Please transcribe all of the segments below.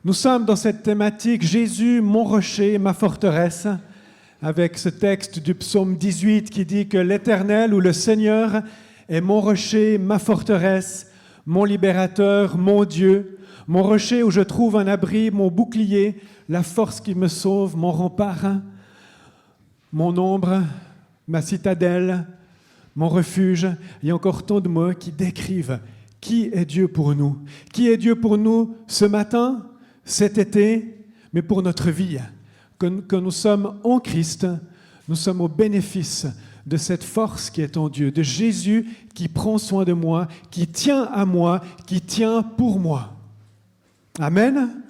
Nous sommes dans cette thématique « Jésus, mon rocher, ma forteresse », avec ce texte du psaume 18 qui dit que l'Éternel ou le Seigneur est mon rocher, ma forteresse, mon libérateur, mon Dieu, mon rocher où je trouve un abri, mon bouclier, la force qui me sauve, mon rempart, mon ombre, ma citadelle, mon refuge. Il y a encore tant de mots qui décrivent qui est Dieu pour nous. Qui est Dieu pour nous ce matin, cet été, mais pour notre vie. Que nous sommes en Christ, nous sommes au bénéfice de cette force qui est en Dieu, de Jésus qui prend soin de moi, qui tient à moi, qui tient pour moi. Amen.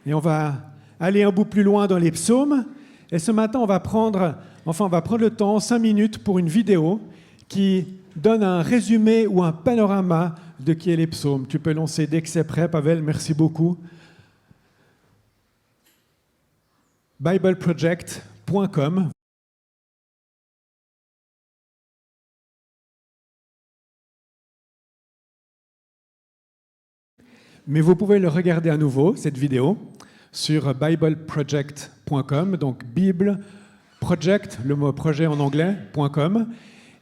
Et on va aller un bout plus loin dans les psaumes. Et ce matin, on va prendre le temps, 5 minutes, pour une vidéo qui donne un résumé ou un panorama de qui est les psaumes. Tu peux lancer dès que c'est prêt, Pavel, merci beaucoup. BibleProject.com. Mais vous pouvez le regarder à nouveau, cette vidéo, sur BibleProject.com, donc Bible Project, le mot projet en anglais, .com.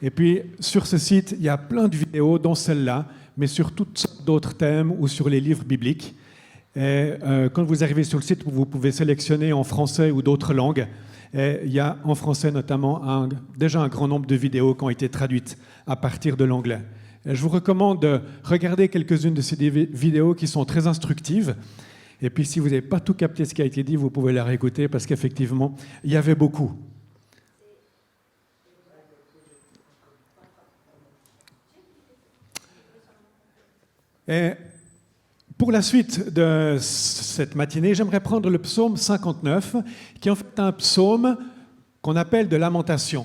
Et puis, sur ce site, il y a plein de vidéos, dont celle-là, mais sur toutes sortes d'autres thèmes ou sur les livres bibliques. Et quand vous arrivez sur le site, vous pouvez sélectionner en français ou d'autres langues. Et il y a en français notamment déjà un grand nombre de vidéos qui ont été traduites à partir de l'anglais. Et je vous recommande de regarder quelques-unes de ces vidéos qui sont très instructives. Et puis si vous n'avez pas tout capté ce qui a été dit, vous pouvez la réécouter parce qu'effectivement, il y avait beaucoup. Et pour la suite de cette matinée, j'aimerais prendre le psaume 59, qui est en fait un psaume qu'on appelle de lamentation.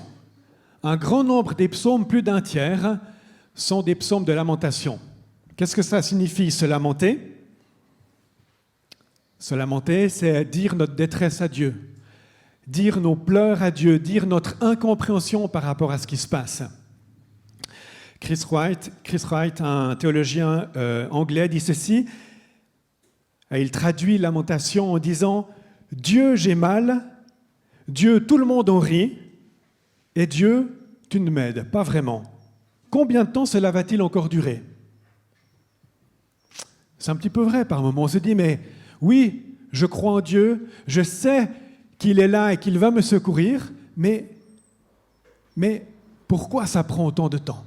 Un grand nombre des psaumes, plus d'un tiers, sont des psaumes de lamentation. Qu'est-ce que ça signifie, se lamenter? Se lamenter, c'est dire notre détresse à Dieu, dire nos pleurs à Dieu, dire notre incompréhension par rapport à ce qui se passe. Chris Wright, un théologien anglais, dit ceci. Il traduit lamentation en disant « Dieu, j'ai mal, Dieu, tout le monde en rit, et Dieu, tu ne m'aides pas vraiment. Combien de temps cela va-t-il encore durer ?» C'est un petit peu vrai par moments. On se dit « Mais oui, je crois en Dieu, je sais qu'il est là et qu'il va me secourir, mais pourquoi ça prend autant de temps ?»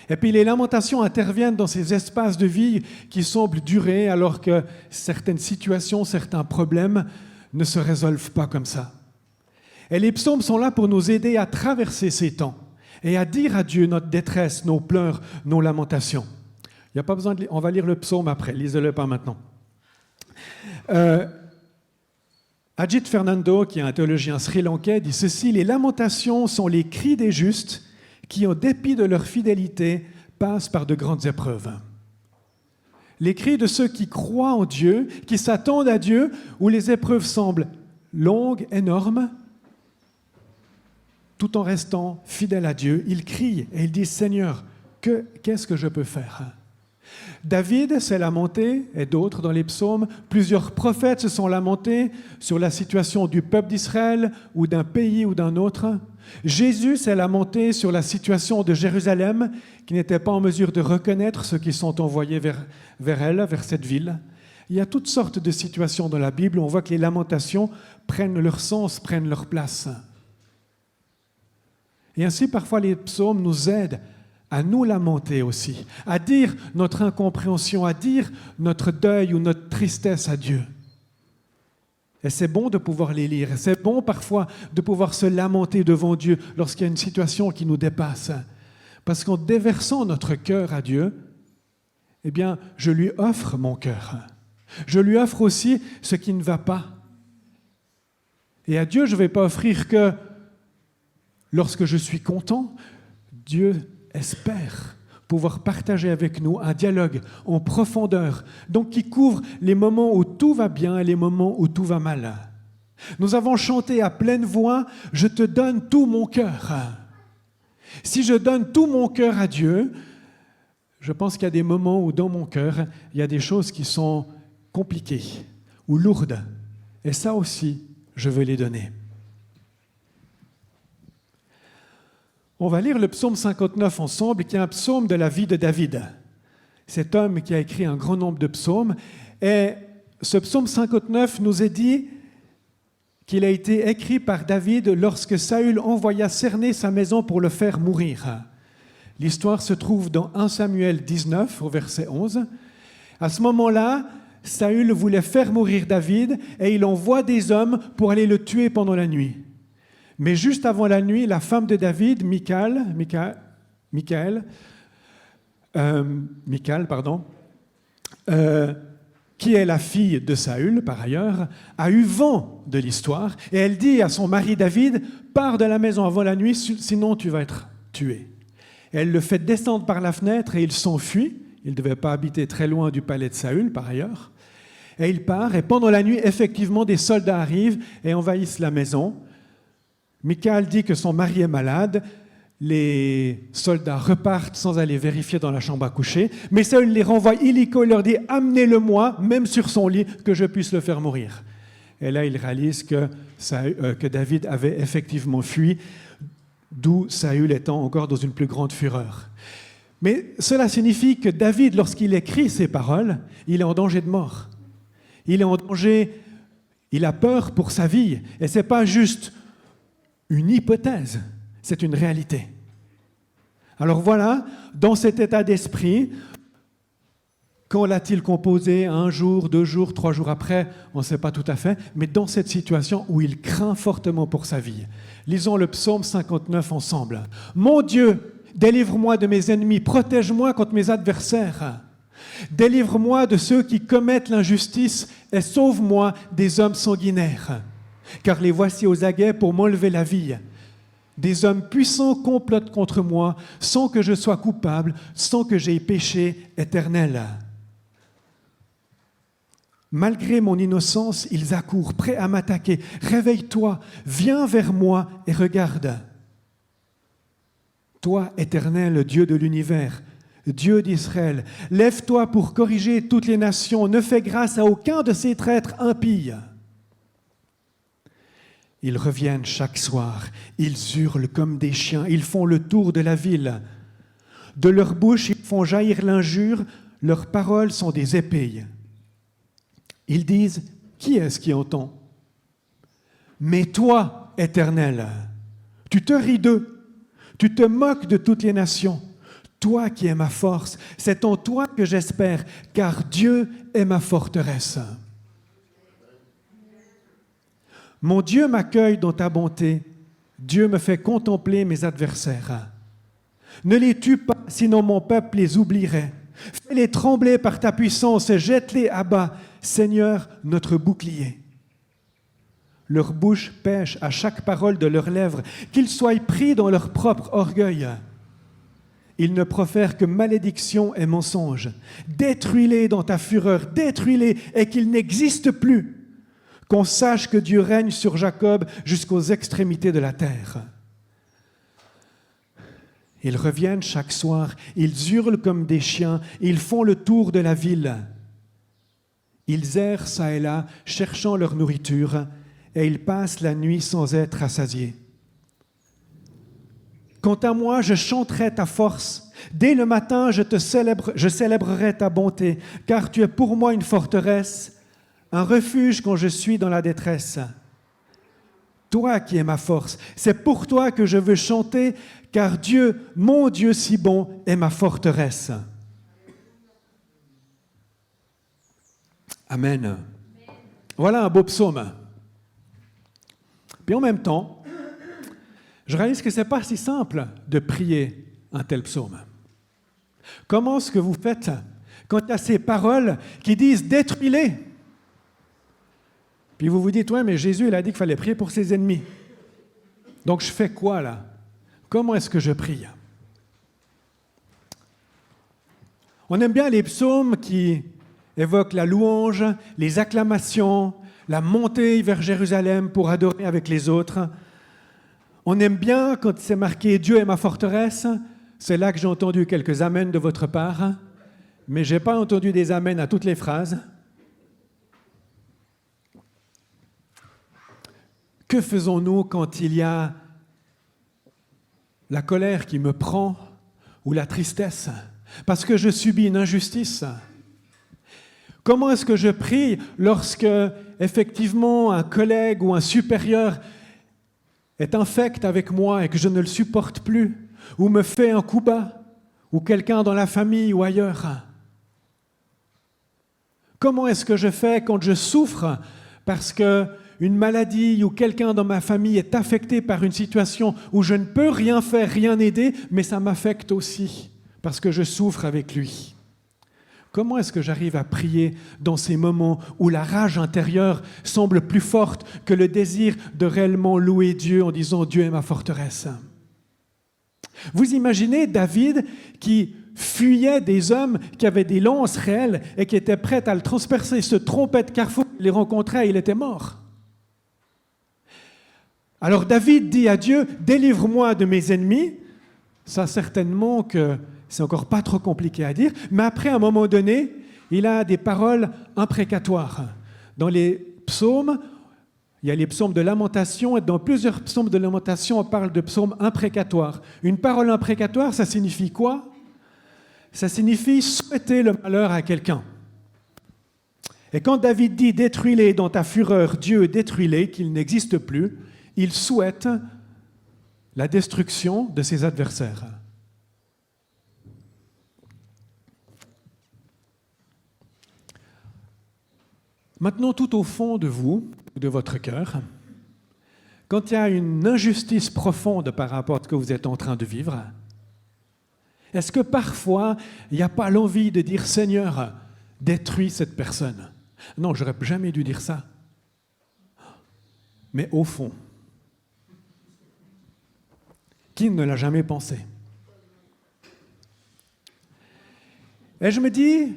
Et puis les lamentations interviennent dans ces espaces de vie qui semblent durer alors que certaines situations, certains problèmes ne se résolvent pas comme ça. Et les psaumes sont là pour nous aider à traverser ces temps et à dire à Dieu notre détresse, nos pleurs, nos lamentations. Il n'y a pas besoin on va lire le psaume après, lisez-le pas maintenant. Ajit Fernando, qui est un théologien sri-lankais, dit ceci: « Les lamentations sont les cris des justes qui, en dépit de leur fidélité, passent par de grandes épreuves. » Les cris de ceux qui croient en Dieu, qui s'attendent à Dieu, où les épreuves semblent longues, énormes, tout en restant fidèles à Dieu, ils crient et ils disent « Seigneur, qu'est-ce que je peux faire ?» David s'est lamenté, et d'autres dans les psaumes. Plusieurs prophètes se sont lamentés sur la situation du peuple d'Israël ou d'un pays ou d'un autre. Jésus s'est lamenté sur la situation de Jérusalem, qui n'était pas en mesure de reconnaître ceux qui sont envoyés vers elle, vers cette ville. Il y a toutes sortes de situations dans la Bible où on voit que les lamentations prennent leur sens, prennent leur place. Et ainsi, parfois, les psaumes nous aident à nous lamenter aussi, à dire notre incompréhension, à dire notre deuil ou notre tristesse à Dieu. Et c'est bon de pouvoir les lire, c'est bon parfois de pouvoir se lamenter devant Dieu lorsqu'il y a une situation qui nous dépasse. Parce qu'en déversant notre cœur à Dieu, eh bien, je lui offre mon cœur. Je lui offre aussi ce qui ne va pas. Et à Dieu, je ne vais pas offrir que lorsque je suis content. Dieu espère pouvoir partager avec nous un dialogue en profondeur, donc qui couvre les moments où tout va bien et les moments où tout va mal. Nous avons chanté à pleine voix « Je te donne tout mon cœur ». Si je donne tout mon cœur à Dieu, je pense qu'il y a des moments où dans mon cœur, il y a des choses qui sont compliquées ou lourdes. Et ça aussi, je veux les donner. On va lire le psaume 59 ensemble, qui est un psaume de la vie de David. Cet homme qui a écrit un grand nombre de psaumes. Et ce psaume 59 nous est dit qu'il a été écrit par David lorsque Saül envoya cerner sa maison pour le faire mourir. L'histoire se trouve dans 1 Samuel 19, au verset 11. À ce moment-là, Saül voulait faire mourir David et il envoie des hommes pour aller le tuer pendant la nuit. Mais juste avant la nuit, la femme de David, Michal, qui est la fille de Saül par ailleurs, a eu vent de l'histoire et elle dit à son mari David, « Pars de la maison avant la nuit, sinon tu vas être tué. » Elle le fait descendre par la fenêtre et il s'enfuit. Il ne devait pas habiter très loin du palais de Saül par ailleurs. Et il part et pendant la nuit, effectivement, des soldats arrivent et envahissent la maison. Michal dit que son mari est malade. Les soldats repartent sans aller vérifier dans la chambre à coucher. Mais Saül les renvoie illico et leur dit « Amenez-le-moi, même sur son lit, que je puisse le faire mourir. » Et là, il réalise que David avait effectivement fui, d'où Saül étant encore dans une plus grande fureur. Mais cela signifie que David, lorsqu'il écrit ces paroles, il est en danger de mort. Il est en danger, il a peur pour sa vie. Et ce n'est pas juste une hypothèse, c'est une réalité. Alors voilà, dans cet état d'esprit, quand l'a-t-il composé? 1 jour, 2 jours, 3 jours après? On ne sait pas tout à fait, mais dans cette situation où il craint fortement pour sa vie. Lisons le psaume 59 ensemble. « Mon Dieu, délivre-moi de mes ennemis, protège-moi contre mes adversaires. Délivre-moi de ceux qui commettent l'injustice et sauve-moi des hommes sanguinaires. Car les voici aux aguets pour m'enlever la vie. Des hommes puissants complotent contre moi sans que je sois coupable, sans que j'aie péché éternel. Malgré mon innocence, ils accourent, prêts à m'attaquer. Réveille-toi, viens vers moi et regarde. Toi, Éternel, Dieu de l'univers, Dieu d'Israël, lève-toi pour corriger toutes les nations, ne fais grâce à aucun de ces traîtres impies. Ils reviennent chaque soir, ils hurlent comme des chiens, ils font le tour de la ville. De leur bouche, ils font jaillir l'injure, leurs paroles sont des épées. Ils disent, qui est-ce qui entend? Mais toi, Éternel, tu te ris d'eux, tu te moques de toutes les nations. Toi qui es ma force, c'est en toi que j'espère, car Dieu est ma forteresse. Mon Dieu m'accueille dans ta bonté, Dieu me fait contempler mes adversaires. Ne les tue pas, sinon mon peuple les oublierait. Fais-les trembler par ta puissance et jette-les à bas, Seigneur, notre bouclier. Leur bouche pêche à chaque parole de leurs lèvres, qu'ils soient pris dans leur propre orgueil. Ils ne profèrent que malédiction et mensonge. Détruis-les dans ta fureur, détruis-les et qu'ils n'existent plus. Qu'on sache que Dieu règne sur Jacob jusqu'aux extrémités de la terre. Ils reviennent chaque soir, ils hurlent comme des chiens, ils font le tour de la ville. Ils errent çà et là, cherchant leur nourriture, et ils passent la nuit sans être rassasiés. Quant à moi, je chanterai ta force. Dès le matin, je célébrerai ta bonté, car tu es pour moi une forteresse, un refuge quand je suis dans la détresse. Toi qui es ma force, c'est pour toi que je veux chanter, car Dieu, mon Dieu si bon, est ma forteresse. Amen. Voilà un beau psaume. Puis en même temps, je réalise que ce n'est pas si simple de prier un tel psaume. Comment est-ce que vous faites quand il y a ces paroles qui disent « détruis-les » ? Puis vous vous dites « ouais, mais Jésus, il a dit qu'il fallait prier pour ses ennemis. Donc je fais quoi là ? Comment est-ce que je prie ?» On aime bien les psaumes qui évoquent la louange, les acclamations, la montée vers Jérusalem pour adorer avec les autres. On aime bien quand c'est marqué « Dieu est ma forteresse ». C'est là que j'ai entendu quelques amens de votre part, mais je n'ai pas entendu des amens à toutes les phrases. Que faisons-nous quand il y a la colère qui me prend ou la tristesse parce que je subis une injustice? Comment est-ce que je prie lorsque, effectivement, un collègue ou un supérieur est infect avec moi et que je ne le supporte plus, ou me fait un coup bas, ou quelqu'un dans la famille ou ailleurs? Comment est-ce que je fais quand je souffre parce qu'une maladie ou quelqu'un dans ma famille est affecté par une situation où je ne peux rien faire, rien aider, mais ça m'affecte aussi parce que je souffre avec lui? Comment est-ce que j'arrive à prier dans ces moments où la rage intérieure semble plus forte que le désir de réellement louer Dieu en disant « Dieu est ma forteresse ». Vous imaginez David qui fuyait des hommes qui avaient des lances réelles et qui étaient prêts à le transpercer, se trompait de carrefour, il les rencontrait et il était mort. Alors David dit à Dieu « Délivre-moi de mes ennemis ». Ça certainement que c'est encore pas trop compliqué à dire, mais après, à un moment donné, il a des paroles imprécatoires. Dans les psaumes, il y a les psaumes de lamentation, et dans plusieurs psaumes de lamentation, on parle de psaumes imprécatoires. Une parole imprécatoire, ça signifie quoi? Ça signifie souhaiter le malheur à quelqu'un. Et quand David dit « Détruis-les dans ta fureur, Dieu, détruis-les, qu'ils n'existent plus », il souhaite la destruction de ses adversaires. Maintenant, tout au fond de vous, de votre cœur, quand il y a une injustice profonde par rapport à ce que vous êtes en train de vivre, est-ce que parfois, il n'y a pas l'envie de dire « Seigneur, détruis cette personne ». Non, je n'aurais jamais dû dire ça. Mais au fond, qui ne l'a jamais pensé? Et je me dis,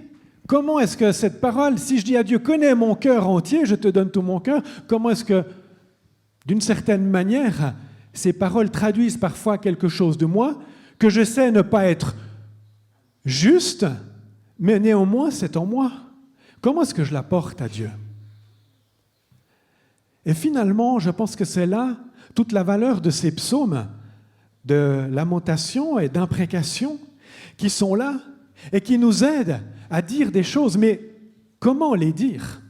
comment est-ce que cette parole, si je dis à Dieu, connais mon cœur entier, je te donne tout mon cœur, comment est-ce que, d'une certaine manière, ces paroles traduisent parfois quelque chose de moi, que je sais ne pas être juste, mais néanmoins c'est en moi. Comment est-ce que je la porte à Dieu? Et finalement, je pense que c'est là toute la valeur de ces psaumes de lamentation et d'imprécation qui sont là et qui nous aident à dire des choses, mais comment les dire?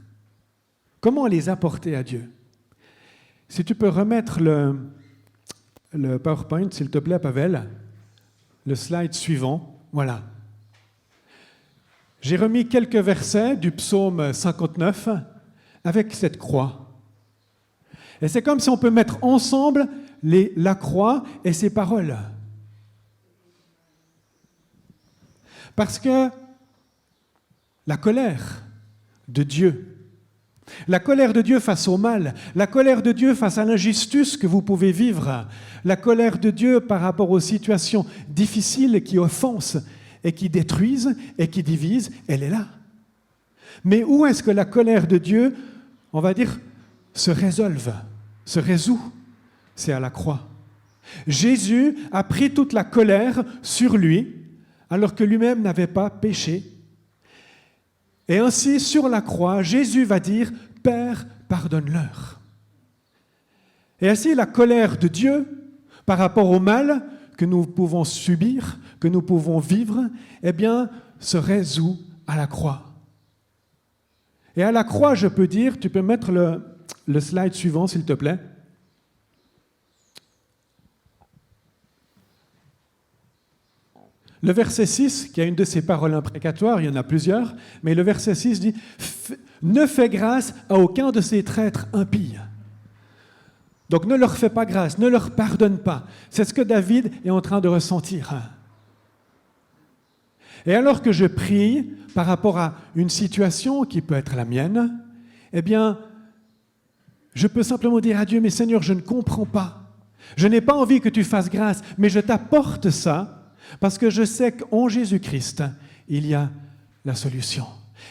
Comment les apporter à Dieu? Si tu peux remettre le PowerPoint, s'il te plaît, Pavel, le slide suivant, voilà. J'ai remis quelques versets du psaume 59 avec cette croix. Et c'est comme si on peut mettre ensemble la croix et ces paroles. Parce que la colère de Dieu, la colère de Dieu face au mal, la colère de Dieu face à l'injustice que vous pouvez vivre, la colère de Dieu par rapport aux situations difficiles qui offensent et qui détruisent et qui divisent, elle est là. Mais où est-ce que la colère de Dieu, on va dire, se résout? C'est à la croix. Jésus a pris toute la colère sur lui, alors que lui-même n'avait pas péché. Et ainsi, sur la croix, Jésus va dire « Père, pardonne-leur ». Et ainsi, la colère de Dieu, par rapport au mal que nous pouvons subir, que nous pouvons vivre, eh bien, se résout à la croix. Et à la croix, je peux dire, tu peux mettre le slide suivant, s'il te plaît. Le verset 6, qui a une de ces paroles imprécatoires, il y en a plusieurs, mais le verset 6 dit « Ne fais grâce à aucun de ces traîtres impies ». Donc ne leur fais pas grâce, ne leur pardonne pas. C'est ce que David est en train de ressentir. Et alors que je prie par rapport à une situation qui peut être la mienne, eh bien, je peux simplement dire à Dieu « Mais Seigneur, je ne comprends pas. Je n'ai pas envie que tu fasses grâce, mais je t'apporte ça. » Parce que je sais qu'en Jésus-Christ, il y a la solution.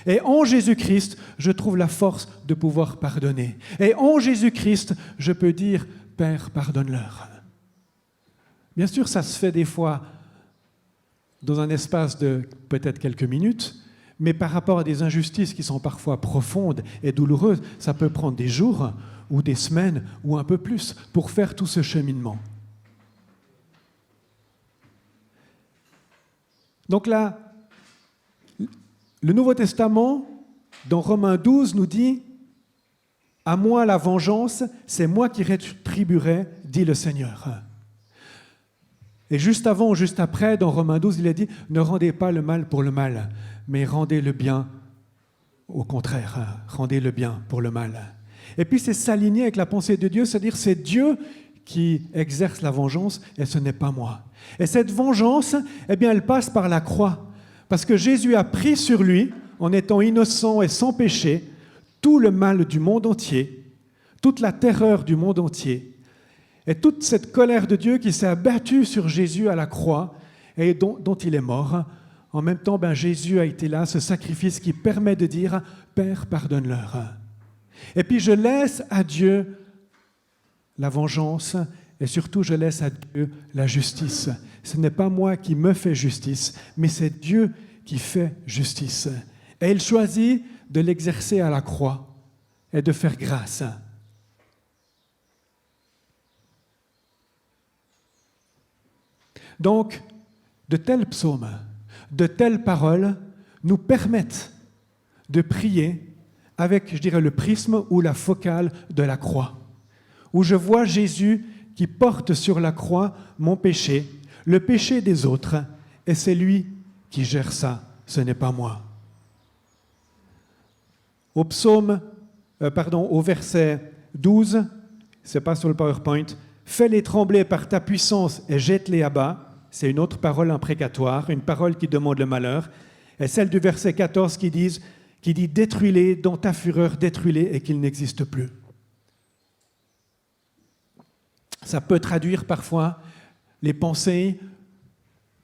Et en Jésus-Christ, je trouve la force de pouvoir pardonner. Et en Jésus-Christ, je peux dire, Père, pardonne-leur. Bien sûr, ça se fait des fois dans un espace de peut-être quelques minutes, mais par rapport à des injustices qui sont parfois profondes et douloureuses, ça peut prendre des jours ou des semaines ou un peu plus pour faire tout ce cheminement. Donc là, le Nouveau Testament, dans Romains 12, nous dit « À moi la vengeance, c'est moi qui rétribuerai, dit le Seigneur. » Et juste avant ou juste après, dans Romains 12, il a dit « Ne rendez pas le mal pour le mal, mais rendez le bien au contraire, rendez le bien pour le mal. » Et puis c'est s'aligner avec la pensée de Dieu, c'est-à-dire c'est Dieu qui exerce la vengeance et ce n'est pas moi. Et cette vengeance, eh bien, elle passe par la croix. Parce que Jésus a pris sur lui, en étant innocent et sans péché, tout le mal du monde entier, toute la terreur du monde entier, et toute cette colère de Dieu qui s'est abattue sur Jésus à la croix et dont il est mort. En même temps, Jésus a été là, ce sacrifice qui permet de dire « Père, pardonne-leur ». Et puis je laisse à Dieu la vengeance et surtout je laisse à Dieu la justice. Ce n'est pas moi qui me fais justice, mais c'est Dieu qui fait justice. Et il choisit de l'exercer à la croix et de faire grâce. Donc, de tels psaumes, de telles paroles nous permettent de prier avec, je dirais, le prisme ou la focale de la croix, où je vois Jésus qui porte sur la croix mon péché, le péché des autres, et c'est lui qui gère ça, ce n'est pas moi. Au verset 12, c'est pas sur le PowerPoint, « Fais-les trembler par ta puissance et jette-les à bas », c'est une autre parole imprécatoire, une parole qui demande le malheur, et celle du verset 14 qui dit « Détruis-les, dans ta fureur, détruis-les et qu'ils n'existent plus ». Ça peut traduire parfois les pensées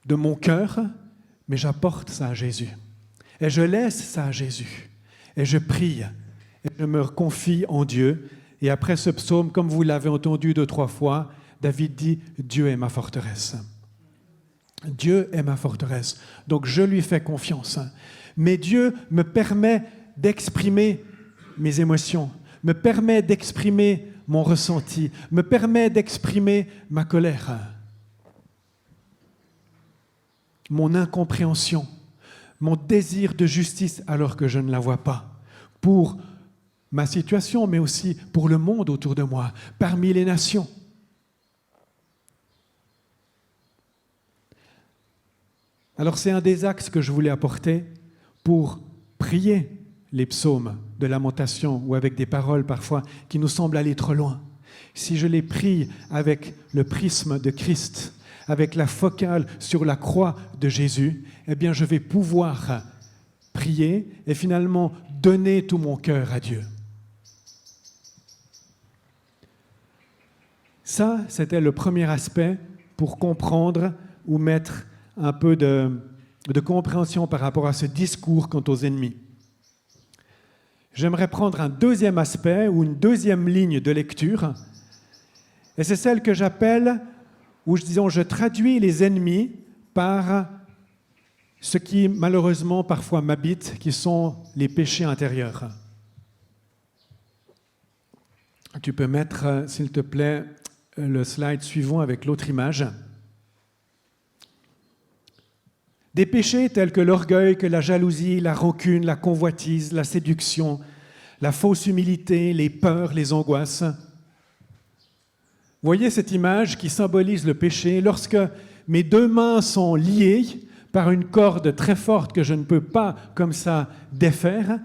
de mon cœur, mais j'apporte ça à Jésus. Et je laisse ça à Jésus. Et je prie, et je me confie en Dieu. Et après ce psaume, comme vous l'avez entendu 2-3 fois, David dit « Dieu est ma forteresse ». Dieu est ma forteresse, donc je lui fais confiance. Mais Dieu me permet d'exprimer mes émotions, me permet d'exprimer mon ressenti, me permet d'exprimer ma colère, mon incompréhension, mon désir de justice alors que je ne la vois pas, pour ma situation, mais aussi pour le monde autour de moi, parmi les nations. Alors c'est un des axes que je voulais apporter pour prier les psaumes de lamentation ou avec des paroles parfois qui nous semblent aller trop loin. Si je les prie avec le prisme de Christ, avec la focale sur la croix de Jésus, eh bien je vais pouvoir prier et finalement donner tout mon cœur à Dieu. Ça, c'était le premier aspect pour comprendre ou mettre un peu de compréhension par rapport à ce discours quant aux ennemis. J'aimerais prendre un deuxième aspect ou une deuxième ligne de lecture, et c'est celle que j'appelle, où je traduis les ennemis par ce qui malheureusement parfois m'habite, qui sont les péchés intérieurs. Tu peux mettre, s'il te plaît, le slide suivant avec l'autre image. Des péchés tels que l'orgueil, que la jalousie, la rancune, la convoitise, la séduction, la fausse humilité, les peurs, les angoisses. Voyez cette image qui symbolise le péché. Lorsque mes deux mains sont liées par une corde très forte que je ne peux pas comme ça défaire,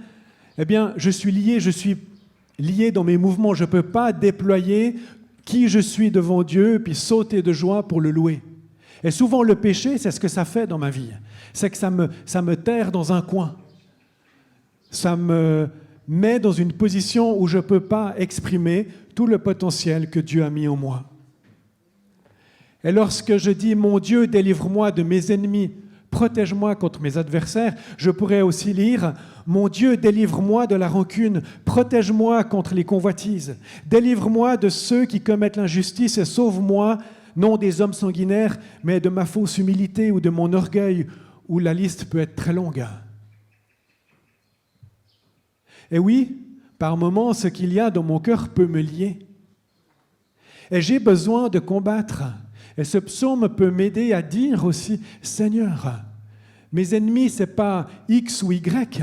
eh bien, je suis lié dans mes mouvements. Je ne peux pas déployer qui je suis devant Dieu puis sauter de joie pour le louer. Et souvent, le péché, c'est ce que ça fait dans ma vie. C'est que ça me terre dans un coin. Ça me met dans une position où je ne peux pas exprimer tout le potentiel que Dieu a mis en moi. Et lorsque je dis « Mon Dieu, délivre-moi de mes ennemis, protège-moi contre mes adversaires », je pourrais aussi lire « Mon Dieu, délivre-moi de la rancune, protège-moi contre les convoitises, délivre-moi de ceux qui commettent l'injustice et sauve-moi » non des hommes sanguinaires, mais de ma fausse humilité ou de mon orgueil, où la liste peut être très longue. Et oui, par moments, ce qu'il y a dans mon cœur peut me lier. Et j'ai besoin de combattre. Et ce psaume peut m'aider à dire aussi, Seigneur, mes ennemis, ce n'est pas X ou Y,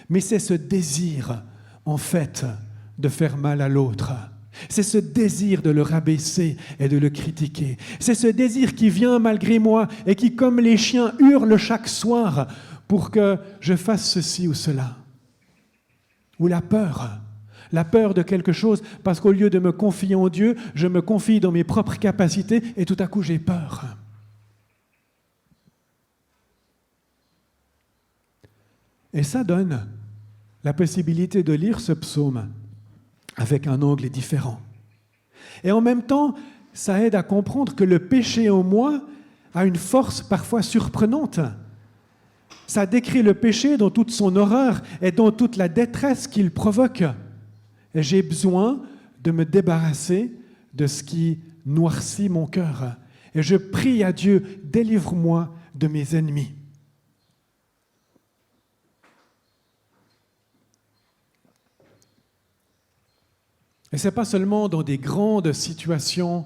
mais c'est ce désir, en fait, de faire mal à l'autre. C'est ce désir de le rabaisser et de le critiquer. C'est ce désir qui vient malgré moi et qui, comme les chiens, hurle chaque soir pour que je fasse ceci ou cela. Ou la peur de quelque chose, parce qu'au lieu de me confier en Dieu, je me confie dans mes propres capacités et tout à coup j'ai peur. Et ça donne la possibilité de lire ce psaume avec un angle différent. Et en même temps, ça aide à comprendre que le péché en moi a une force parfois surprenante. Ça décrit le péché dans toute son horreur et dans toute la détresse qu'il provoque. Et j'ai besoin de me débarrasser de ce qui noircit mon cœur. Et je prie à Dieu, délivre-moi de mes ennemis. Et ce n'est pas seulement dans des grandes situations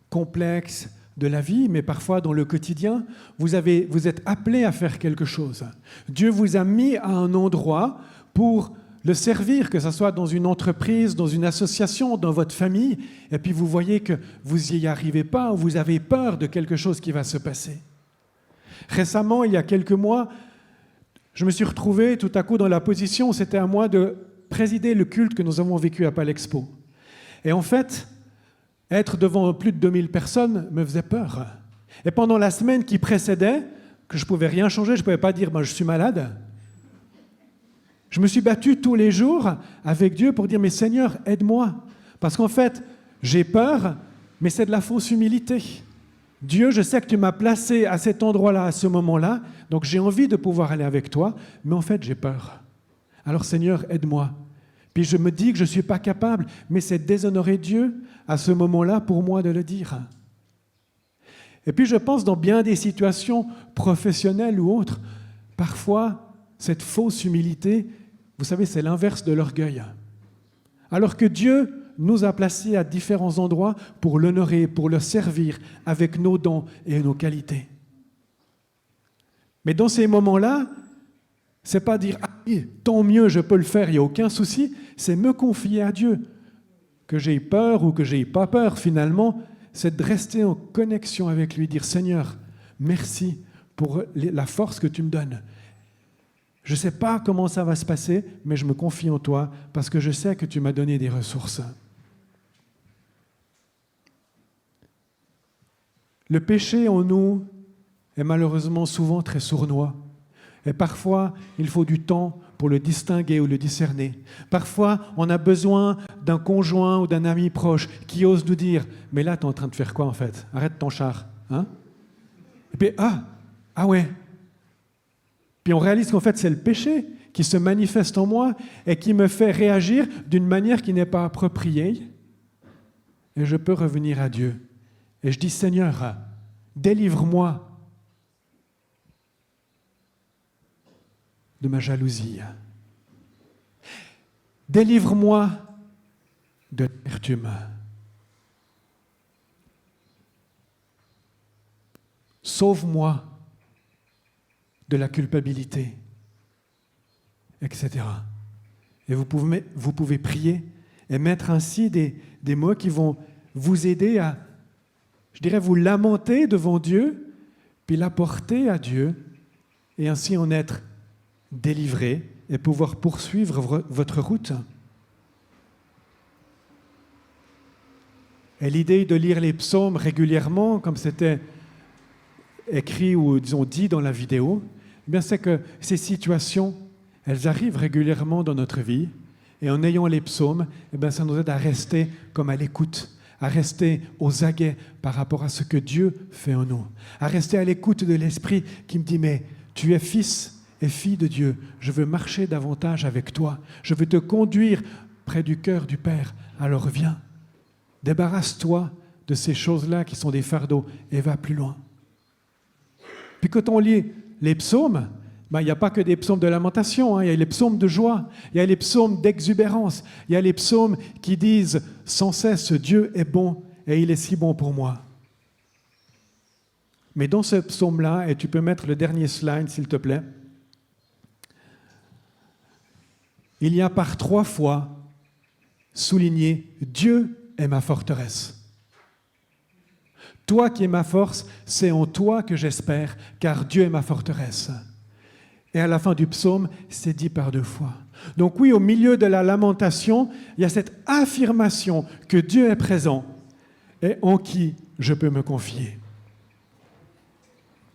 complexes de la vie, mais parfois dans le quotidien, vous êtes appelé à faire quelque chose. Dieu vous a mis à un endroit pour le servir, que ce soit dans une entreprise, dans une association, dans votre famille, et puis vous voyez que vous n'y arrivez pas, ou vous avez peur de quelque chose qui va se passer. Récemment, il y a quelques mois, je me suis retrouvé tout à coup dans la position, c'était à moi de présider le culte que nous avons vécu à Palexpo. Et en fait, être devant plus de 2000 personnes me faisait peur. Et pendant la semaine qui précédait, que je ne pouvais rien changer, je ne pouvais pas dire je suis malade, je me suis battu tous les jours avec Dieu pour dire mais Seigneur, aide-moi. Parce qu'en fait, j'ai peur, mais c'est de la fausse humilité. Dieu, je sais que tu m'as placé à cet endroit-là, à ce moment-là, donc j'ai envie de pouvoir aller avec toi, mais en fait, j'ai peur. Alors Seigneur, aide-moi. Puis je me dis que je ne suis pas capable, mais c'est déshonorer Dieu à ce moment-là pour moi de le dire. Et puis je pense dans bien des situations professionnelles ou autres, parfois cette fausse humilité, vous savez, c'est l'inverse de l'orgueil. Alors que Dieu nous a placés à différents endroits pour l'honorer, pour le servir avec nos dons et nos qualités. Mais dans ces moments-là, c'est pas dire ah, tant mieux, je peux le faire, il n'y a aucun souci, c'est me confier à Dieu. Que j'ai peur ou que j'ai pas peur, finalement, c'est de rester en connexion avec lui, dire Seigneur, merci pour la force que tu me donnes. Je ne sais pas comment ça va se passer, mais je me confie en toi parce que je sais que tu m'as donné des ressources. Le péché en nous est malheureusement souvent très sournois. Et parfois, il faut du temps pour le distinguer ou le discerner. Parfois, on a besoin d'un conjoint ou d'un ami proche qui ose nous dire « Mais là, tu es en train de faire quoi en fait ? Arrête ton char. Hein » Et puis « Ah ouais !» Puis on réalise qu'en fait, c'est le péché qui se manifeste en moi et qui me fait réagir d'une manière qui n'est pas appropriée. Et je peux revenir à Dieu. Et je dis, Seigneur, délivre-moi de ma jalousie. Délivre-moi de l'amertume. Sauve-moi de la culpabilité, etc. Et vous pouvez prier et mettre ainsi des mots qui vont vous aider à, je dirais, vous lamenter devant Dieu, puis l'apporter à Dieu, et ainsi en être délivré et pouvoir poursuivre votre route. Et l'idée de lire les psaumes régulièrement, comme c'était écrit ou disons dit dans la vidéo, eh bien c'est que ces situations, elles arrivent régulièrement dans notre vie, et en ayant les psaumes, eh bien ça nous aide à rester comme à l'écoute, à rester aux aguets par rapport à ce que Dieu fait en nous, à rester à l'écoute de l'Esprit qui me dit « Mais tu es fils et fille de Dieu, je veux marcher davantage avec toi, je veux te conduire près du cœur du Père, alors viens, débarrasse-toi de ces choses-là qui sont des fardeaux et va plus loin. Puis quand on lit les psaumes, il n'y a pas que des psaumes de lamentation, il y a les psaumes de joie, il y a les psaumes d'exubérance, il y a les psaumes qui disent sans cesse « Dieu est bon et il est si bon pour moi ». Mais dans ce psaume-là, et tu peux mettre le dernier slide s'il te plaît, il y a par 3 fois souligné « Dieu est ma forteresse ». Toi qui es ma force, c'est en toi que j'espère, car Dieu est ma forteresse. Et à la fin du psaume, c'est dit par 2 fois. Donc oui, au milieu de la lamentation, il y a cette affirmation que Dieu est présent et en qui je peux me confier.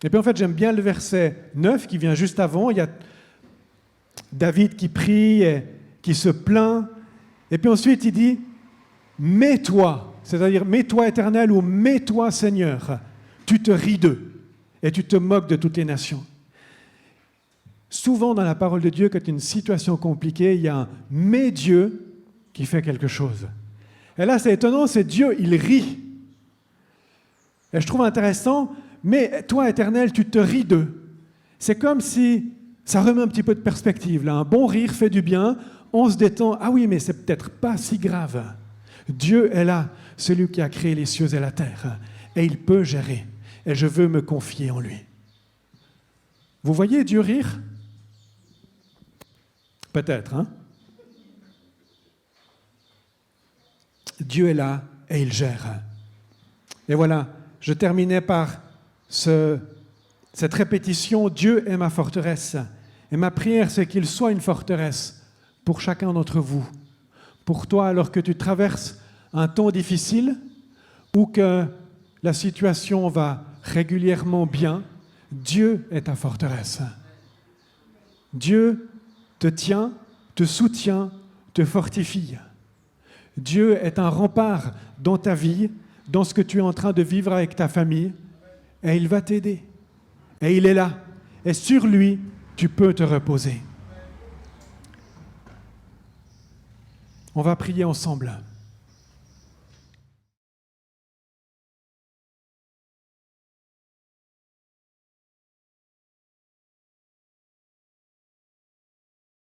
Et puis en fait, j'aime bien le verset 9 qui vient juste avant. Il y a David qui prie et qui se plaint. Et puis ensuite, il dit « Mets-toi », c'est-à-dire « Mets-toi Éternel » ou « Mets-toi Seigneur ». Tu te ris d'eux et tu te moques de toutes les nations. Souvent dans la parole de Dieu, quand il y a une situation compliquée, il y a un « mais Dieu » qui fait quelque chose. Et là, c'est étonnant, c'est Dieu, il rit. Et je trouve intéressant, mais toi, Éternel, tu te ris d'eux. C'est comme si ça remet un petit peu de perspective. Là. Un bon rire fait du bien, on se détend. Ah oui, mais c'est peut-être pas si grave. Dieu est là, celui qui a créé les cieux et la terre. Et il peut gérer. Et je veux me confier en lui. Vous voyez Dieu rire ? Peut-être, hein ? Dieu est là et il gère. Et voilà, je terminais par cette répétition, Dieu est ma forteresse. Et ma prière, c'est qu'il soit une forteresse pour chacun d'entre vous. Pour toi, alors que tu traverses un temps difficile ou que la situation va régulièrement bien, Dieu est ta forteresse. Dieu te tient, te soutient, te fortifie. Dieu est un rempart dans ta vie, dans ce que tu es en train de vivre avec ta famille, et il va t'aider. Et il est là. Et sur lui, tu peux te reposer. On va prier ensemble.